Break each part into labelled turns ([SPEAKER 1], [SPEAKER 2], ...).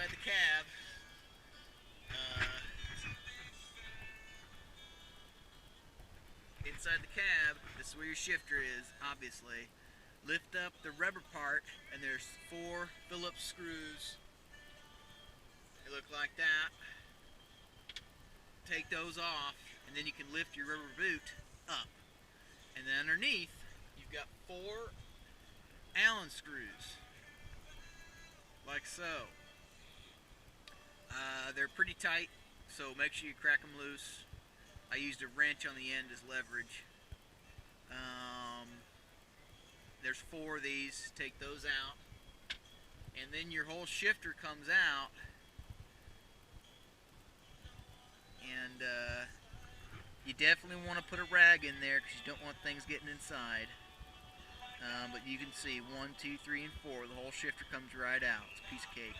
[SPEAKER 1] inside the cab. Inside the cab, this is where your shifter is, obviously. Lift up the rubber part, and there's 4 Phillips screws. They look like that. Take those off, and then you can lift your rubber boot up. And then underneath, you've got 4 Allen screws, like so. They're pretty tight, so make sure you crack them loose. I used a wrench on the end as leverage. There's 4 of these. Take those out, and then your whole shifter comes out, and you definitely want to put a rag in there because you don't want things getting inside. But you can see 1, 2, 3, and 4. The whole shifter comes right out. It's a piece of cake.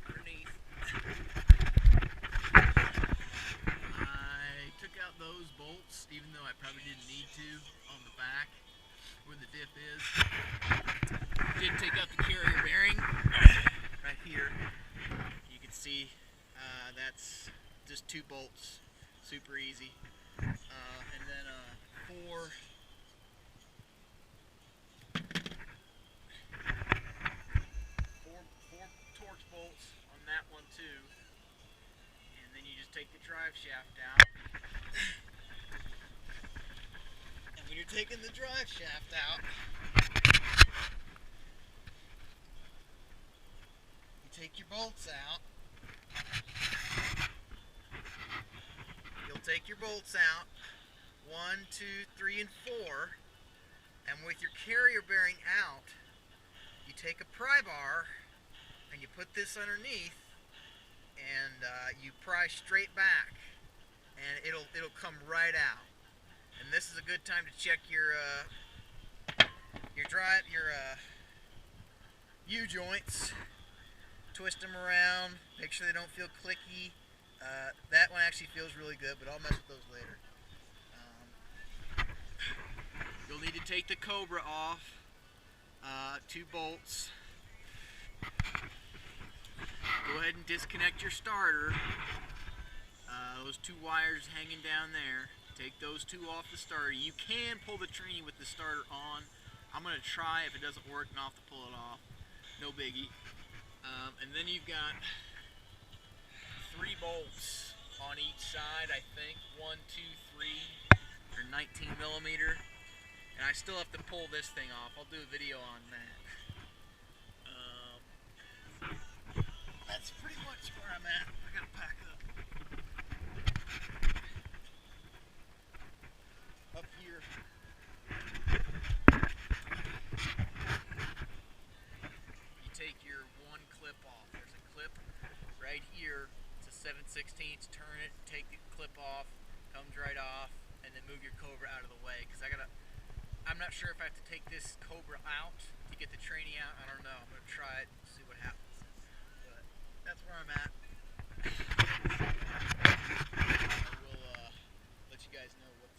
[SPEAKER 1] Underneath, I took out those bolts, even though I probably didn't need to, on the back where the dip is. Did take out the carrier bearing right here. You can see that's just 2 bolts, super easy. And then 4 Torx bolts on that one too. And then you just take the drive shaft out. And when you're taking the drive shaft out, you take your bolts out. You'll take your bolts out, 1, 2, 3, and 4, and with your carrier bearing out, you take a pry bar and you put this underneath, and you pry straight back, and it'll come right out. And this is a good time to check your U-joints. Twist them around, make sure they don't feel clicky. That one actually feels really good, but I'll mess with those later. You'll need to take the Cobra off, 2 bolts. Go ahead and disconnect your starter. Those 2 wires hanging down there. Take those 2 off the starter. You can pull the Trini with the starter on. I'm going to try. If it doesn't work, then I'll have to pull it off. No biggie. And then you've got 3 bolts on each side, I think. 1, 2, 3. They're 19 millimeter. And I still have to pull this thing off. I'll do a video on that. That's pretty much where I'm at. I gotta pack up. Up here. You take your 1 clip off. There's a clip right here. It's a 7/16. Turn it, take the clip off, comes right off, and then move your Cobra out of the way. Because I'm not sure if I have to take this Cobra out to get the Trini out. I don't know. I'm gonna try it and see what happens. But that's where I'm at. I will let you guys know what